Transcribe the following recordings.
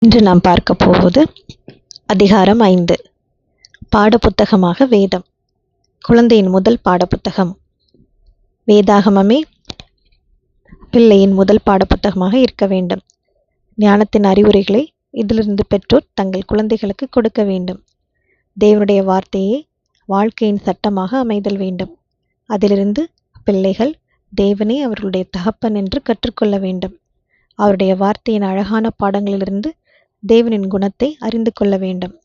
இன்று நாம் பார்க்க போவது அதிகாரம் 5. பாடப்புத்தகமாக வேதம். குழந்தையின் முதல் பாடப்புத்தகம். வேதாகமமே பிள்ளையின் முதல் பாடப்புத்தகமாக இருக்க வேண்டும். ஞானத்தின் அறிவுரைகளை இதிலிருந்து பெற்றோர் தங்கள் குழந்தைகளுக்கு கொடுக்க வேண்டும். தேவனுடைய வார்த்தையே வாழ்க்கையின் சட்டமாக அமைதல் வேண்டும். அதிலிருந்து பிள்ளைகள் தேவனே அவர்களுடைய தகப்பன் என்று கற்றுக்கொள்ள வேண்டும். அவருடைய வார்த்தையின் அழகான பாடங்களிலிருந்து தேவனின் குணத்தை அறிந்து கொள்ள வேண்டும்.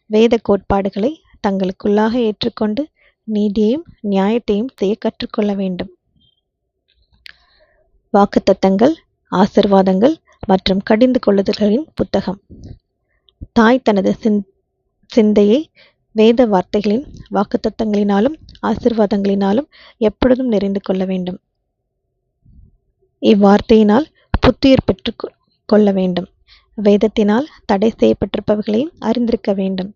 வேத கோட்பாடுகளை தங்களுக்குள்ளாக ஏற்றுக்கொண்டு நீதியையும் நியாயத்தையும் செய்ய கற்றுக்கொள்ள வேண்டும். வாக்குத்தத்தங்கள், ஆசீர்வாதங்கள் மற்றும் கடிந்து கொள்ளுதல்களின் புத்தகம். தாய் தனது சிந்தையை வேத வார்த்தைகளின் வாக்குத்தத்தங்களினாலும் ஆசீர்வாதங்களினாலும் எப்பொழுதும் நிறைந்து கொள்ள வேண்டும். இவ்வார்த்தையினால் புத்துயிர் பெற்று கொள்ள வேண்டும். வேதத்தினால் தடை செய்யப்பட்டிருப்பவைகளையும் அறிந்திருக்க வேண்டும்.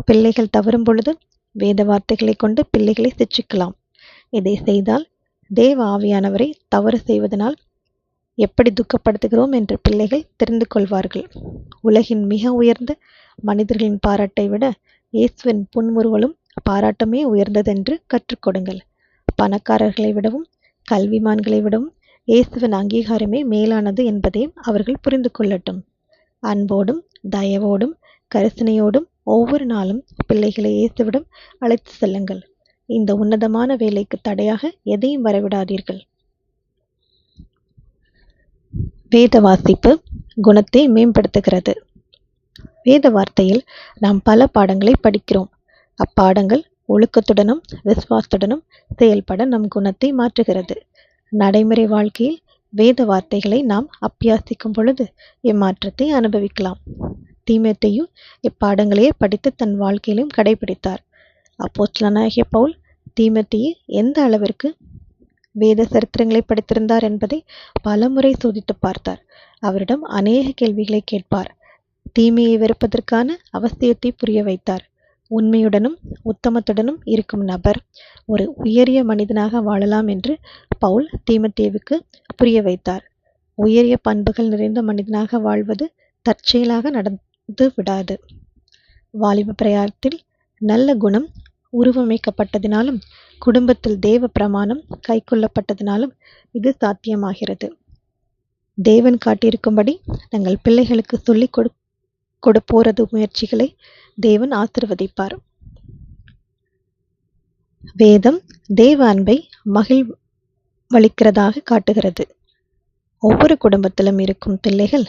பிள்ளைகள் தவறும் பொழுது வேத வார்த்தைகளை கொண்டு பிள்ளைகளை சிட்சிக்கலாம். இதை செய்தால் தேவ ஆவியானவரை தவறு செய்வதனால் எப்படி துக்கப்படுத்துகிறோம் என்று பிள்ளைகள் தெரிந்து கொள்வார்கள். உலகின் மிக உயர்ந்த மனிதர்களின் பாராட்டை விட இயேசுவின் புன்முறுவலும் பாராட்டமே உயர்ந்ததென்று கற்றுக்கொடுங்கள். பணக்காரர்களை விடவும் கல்விமான்களை விடவும் இயேசுவின் அங்கீகாரமே மேலானது என்பதையும் அவர்கள் புரிந்து கொள்ளட்டும். அன்போடும் தயவோடும் கரிசனையோடும் ஒவ்வொரு நாளும் பிள்ளைகளை இயேசுவிடம் அழைத்து செல்லுங்கள். இந்த உன்னதமான வேலைக்கு தடையாக எதையும் வரவிடாதீர்கள். வேத வாசிப்பு குணத்தை மேம்படுத்துகிறது. வேத வார்த்தையில் நாம் பல பாடங்களை படிக்கிறோம். அப்பாடங்கள் ஒழுக்கத்துடனும் விசுவாசத்துடனும் செயல்பட நம் குணத்தை மாற்றுகிறது. நடைமுறை வாழ்க்கையில் வேத வார்த்தைகளை நாம் அபியாசிக்கும் பொழுது இம்மாற்றத்தை அனுபவிக்கலாம். தீமோத்தேயு இப்பாடங்களையே படித்து தன் வாழ்க்கையிலும் கடைபிடித்தார். அப்போஸ்தலனாகிய பவுல் தீமோத்தேயு எந்த அளவிற்கு வேத சரித்திரங்களை படித்திருந்தார் என்பதை பலமுறை சோதித்து பார்த்தார். அவரிடம் அநேக கேள்விகளை கேட்பார். தீமையை வெறுப்பதற்கான அவசியத்தை புரிய வைத்தார். உண்மையுடனும் உத்தமத்துடனும் இருக்கும் நபர் ஒரு உயரிய மனிதனாக வாழலாம் என்று பவுல் தீமோத்தேயுவுக்கு புரிய வைத்தார். உயரிய பண்புகள் நிறைந்த மனிதனாக வாழ்வது தற்செயலாக நடந்து விடாது. வாலிப பிரயாணத்தில் நல்ல குணம் உருவமைக்கப்பட்டதினாலும் குடும்பத்தில் தேவ பிரமாணம் கைக்கொள்ளப்பட்டதினாலும் இது சாத்தியமாகிறது. தேவன் காட்டியிருக்கும்படி தங்கள் பிள்ளைகளுக்கு சொல்லிக் கொடுப்போரது முயற்சிகளை தேவன் ஆசீர்வதிப்பார். வேதம் தேவ அன்பை மகிழ்வளிக்கிறதாக காட்டுகிறது. ஒவ்வொரு குடும்பத்திலும் இருக்கும் பிள்ளைகள்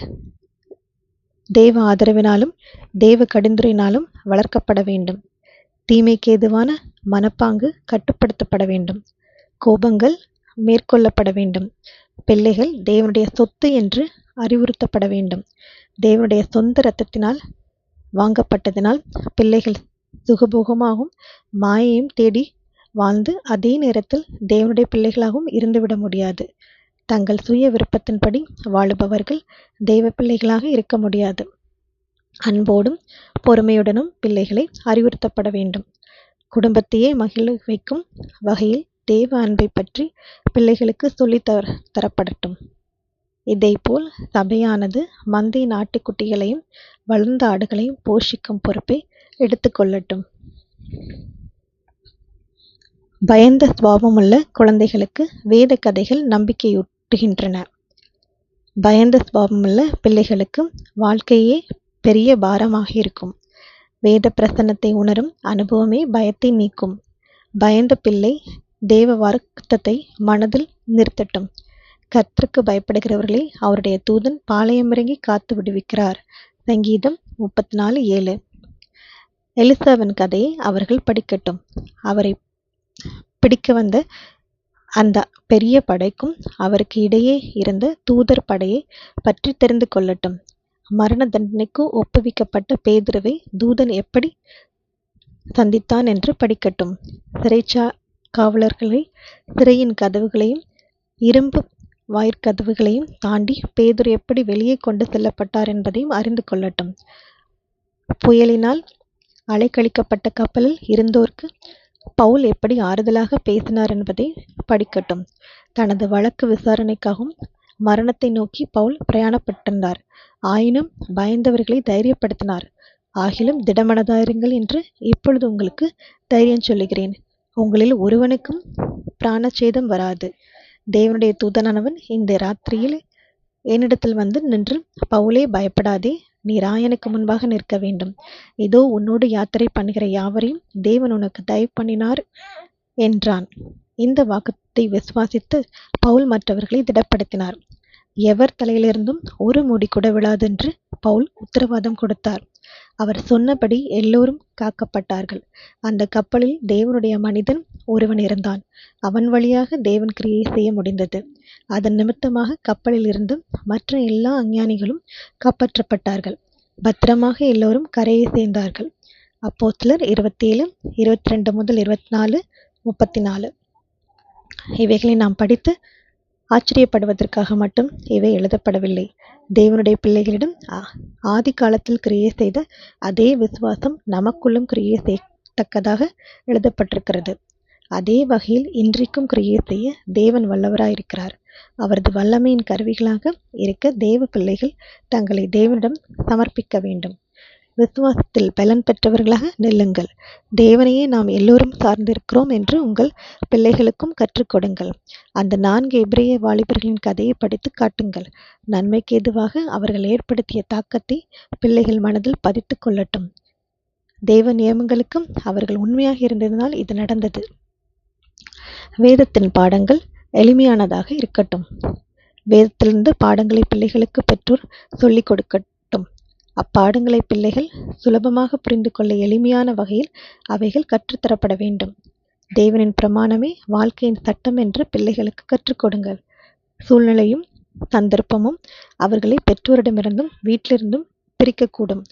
தேவ ஆதரவினாலும் தேவ கடிந்துரையினாலும் வளர்க்கப்பட வேண்டும். தீமைக்கு ஏதுவான மனப்பாங்கு கட்டுப்படுத்தப்பட வேண்டும். கோபங்கள் மேற்கொள்ளப்பட வேண்டும். பிள்ளைகள் தேவனுடைய சொத்து என்று அறிவுறுத்தப்பட வேண்டும். தேவனுடைய சொந்த இரத்தத்தினால் வாங்கப்பட்டதினால் பிள்ளைகள் சுகபோகமாகவும் மாயையும் தேடி வாழ்ந்து அதே நேரத்தில் தேவனுடைய பிள்ளைகளாகவும் இருந்துவிட முடியாது. தங்கள் சுய விருப்பத்தின்படி வாழுபவர்கள் தெய்வ பிள்ளைகளாக இருக்க முடியாது. அன்போடும் பொறுமையுடனும் பிள்ளைகளை அறிவுறுத்தப்பட வேண்டும். குடும்பத்தையே மகிழ வைக்கும் வகையில் தேவ அன்பை பற்றி பிள்ளைகளுக்கு சொல்லித் தரப்படட்டும். இதேபோல் சபையானது மந்தையின் ஆட்டுக்குட்டிகளையும் வளர்ந்த ஆடுகளையும் போஷிக்கும் பொறுப்பை எடுத்துக்கொள்ளட்டும். பயந்த சுபாவமுள்ள குழந்தைகளுக்கு வேத கதைகள் நம்பிக்கையூட்டுகின்றன. பயந்த சுபாவமுள்ள பிள்ளைகளுக்கு வாழ்க்கையே பெரிய பாரமாக இருக்கும். வேத பிரசன்னத்தை உணரும் அனுபவமே பயத்தை நீக்கும். பயந்த பிள்ளை தேவ வாக்குத்தத்தை மனதில் நிறுத்தட்டும். கர்த்தருக்கு பயப்படுகிறவர்களை அவருடைய தூதன் பாளையமிறங்கி காத்து விடுவிக்கிறார். சங்கீதம் 34:7. எலிசாவின் கதையை அவர்கள் படிக்கட்டும். அவரை பிடிக்க வந்த அந்த பெரிய படைக்கும் அவருக்கு இடையே இருந்த தூதர் படையை பற்றி தெரிந்து கொள்ளட்டும். மரண தண்டனைக்கு ஒப்புவிக்கப்பட்ட பேதுருவை தூதன் எப்படி சந்தித்தான் என்று படிக்கட்டும். காவலர்களை சிறையின் கதவுகளையும் இரும்பு வாயிற்கதவுகளையும் தாண்டி பேதுரு எப்படி வெளியே கொண்டு செல்லப்பட்டார் என்பதையும் அறிந்து கொள்ளட்டும். புயலினால் அலைக்கழிக்கப்பட்ட கப்பலில் இருந்தோர்க்கு பவுல் எப்படி ஆறுதலாக பேசினார் என்பதை படிக்கட்டும். தனது வழக்கு விசாரணைக்காகவும் மரணத்தை நோக்கி பவுல் பிரயாணப்பட்டிருந்தார். ஆயினும் பயந்தவர்களை தைரியப்படுத்தினார். ஆகிலும் திடமனதாயிருங்கள் என்று இப்பொழுது உங்களுக்கு தைரியம் சொல்லுகிறேன். உங்களில் ஒருவனுக்கும் பிராணச்சேதம் வராது. தேவனுடைய தூதனானவன் இந்த ராத்திரியில் என்னிடத்தில் வந்து நின்று, பவுலே, பயப்படாதே, நீ ராயனுக்கு முன்பாக நிற்க வேண்டும். இதோ உன்னோடு யாத்திரை பண்ணுகிற யாவரையும் தேவன் உனக்கு தயவு பண்ணினார் என்றான். இந்த வாக்குத்தை விசுவாசித்து பவுல் மற்றவர்களை திடப்படுத்தினார். எவர் தலையிலிருந்தும் ஒரு முடி கூட விழாதென்று பவுல் உத்தரவாதம் கொடுத்தார். அவர் சொன்னபடி எல்லோரும் காக்கப்பட்டார்கள். அந்த கப்பலில் தேவனுடைய மனிதன் ஒருவன் இருந்தான். அவன் வழியாக தேவன் கிரியை செய்ய முடிந்தது. அதன் நிமித்தமாக கப்பலில் இருந்து மற்ற எல்லா அஞ்ஞானிகளும் காப்பாற்றப்பட்டார்கள். பத்திரமாக எல்லோரும் கரையை சேர்ந்தார்கள். அப்போஸ்தலர் 27, 22 முதல் 24, 34. இவைகளை நாம் படித்து ஆச்சரியப்படுவதற்காக மட்டும் இவை எழுதப்படவில்லை. தேவனுடைய பிள்ளைகளிடம் ஆதி காலத்தில் கிரியை செய்த அதே விசுவாசம் நமக்குள்ளும் கிரியை செய்யத்தக்கதாக எழுதப்பட்டிருக்கிறது. அதே வகையில் இன்றைக்கும் கிரியை செய்ய தேவன் வல்லவராயிருக்கிறார். அவரது வல்லமையின் கருவிகளாக இருக்க தேவ பிள்ளைகள் தங்களை தேவனிடம் சமர்ப்பிக்க வேண்டும். விசுவாசத்தில் பலன் பெற்றவர்களாக நில்லுங்கள். தேவனையே நாம் எல்லோரும் சார்ந்திருக்கிறோம் என்று உங்கள் பிள்ளைகளுக்கும் கற்றுக் கொடுங்கள். அந்த 4 எபிரேய வாலிபர்களின் கதையை படித்து காட்டுங்கள். நன்மைக்கு ஏதுவாக அவர்கள் ஏற்படுத்திய தாக்கத்தை பிள்ளைகள் மனதில் பதித்து கொள்ளட்டும். தேவ நியமங்களுக்கும் அவர்கள் உண்மையாக இருந்ததினால் இது நடந்தது. வேதத்தின் பாடங்கள் எளிமையானதாக இருக்கட்டும். வேதத்திலிருந்து பாடங்களை பிள்ளைகளுக்கு பெற்றோர் சொல்லிக் கொடுக்கட்டும். அப்பாடங்களை பிள்ளைகள் சுலபமாக புரிந்து கொள்ள எளிமையான வகையில் அவைகள் கற்றுத்தரப்பட வேண்டும். தேவனின் பிரமாணமே வாழ்க்கையின் சட்டம் என்று பிள்ளைகளுக்கு கற்றுக் கொடுங்கள். சூழ்நிலையும் சந்தர்ப்பமும் அவர்களை பெற்றோரிடமிருந்தும் வீட்டிலிருந்தும் பிரிக்கக்கூடும்.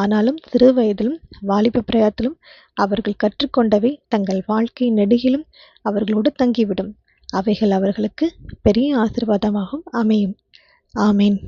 ஆனாலும் சிறு வயதிலும் வாலிப பிராயத்திலும் அவர்கள் கற்றுக்கொண்டவை தங்கள் வாழ்க்கை நெடுகிலும் அவர்களோடு தங்கிவிடும். அவைகள் அவர்களுக்கு பெரிய ஆசீர்வாதமாகவும் அமையும். ஆமேன்.